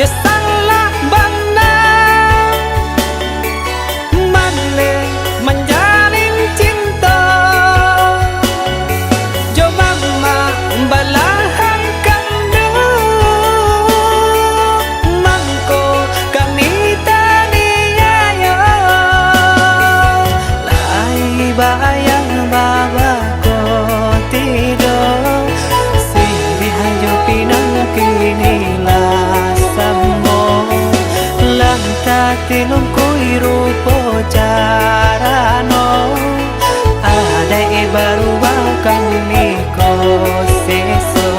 ya salah benar mana menjalin cinta. Coba balahan kandu mangko kami tania yo lai bayang baba ko tidur siri hanjo pinang kini lasamo lanta tilung kui rupo carano ada baru bakang niko seso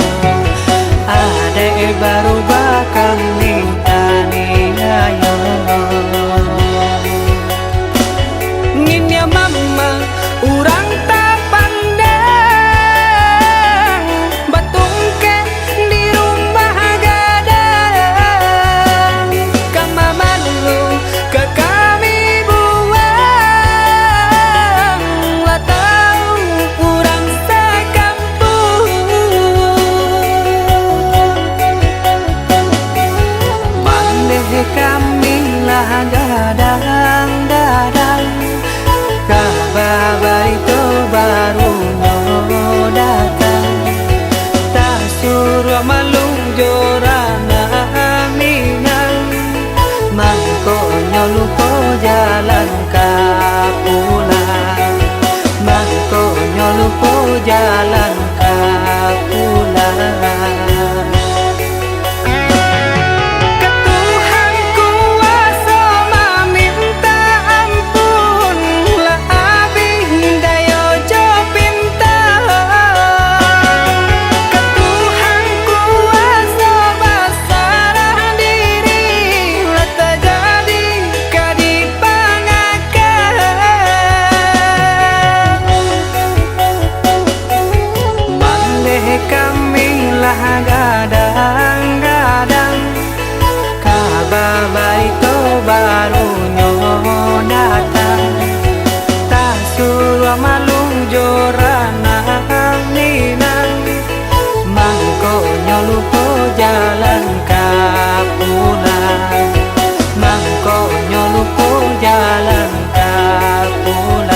ada baru bakang nitani ayo nginya mama urang tak pandang batung ke di rumah gadang kamaman lu ke kami buang lah tahu urang sekampung mandeh kami lah gadang dadang kabar itu baru datang tak suruh malung jorana minang mangko nyolupo jalan kapulang mangko nyolupo jalan kapulang. Gadang-gadang kabar itu baru datang tak suruh malung jorana minang mangko nyolupo jalan kapulang mangko nyolupo jalan kapulang.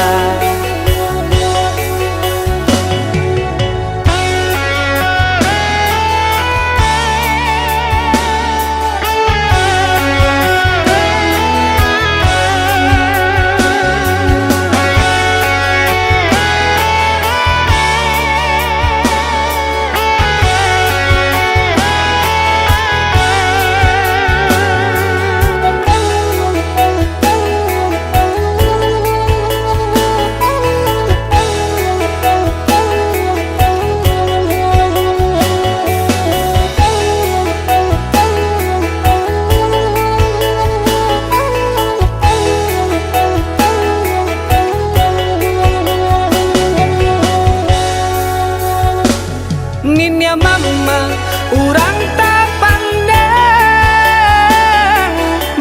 Nginya mama urang tak pandang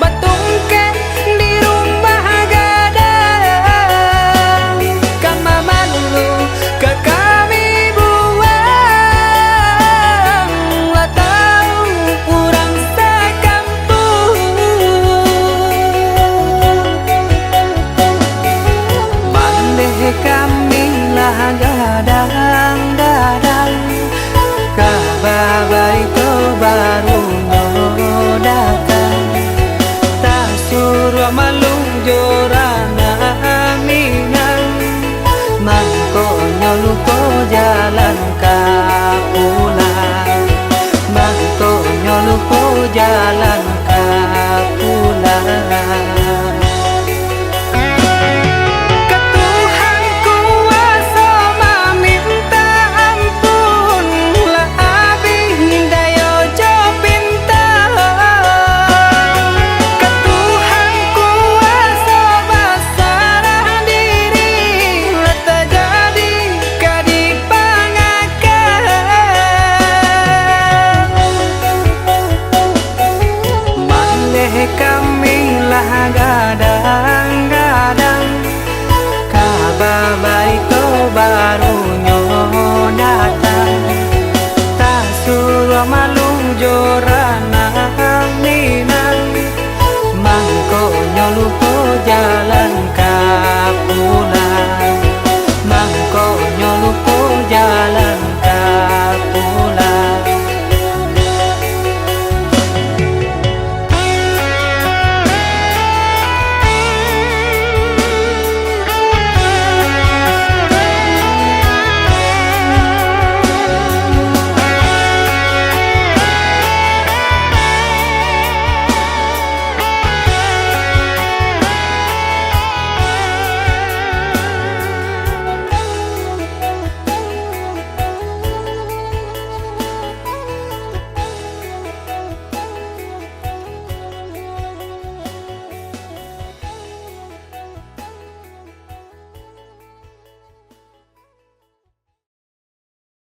batung ke di rumah gadang kamaman lu ke kami buang lah tahu urang sekampung mandeh kami lah gadang-gadang kabar itu baru datang tak suruh malung jorana minang mangko nyolupo jalan kapulang mangko nyolupo jalan kapulang. Gadang-gadang kabar itu baru datang tak suruh malu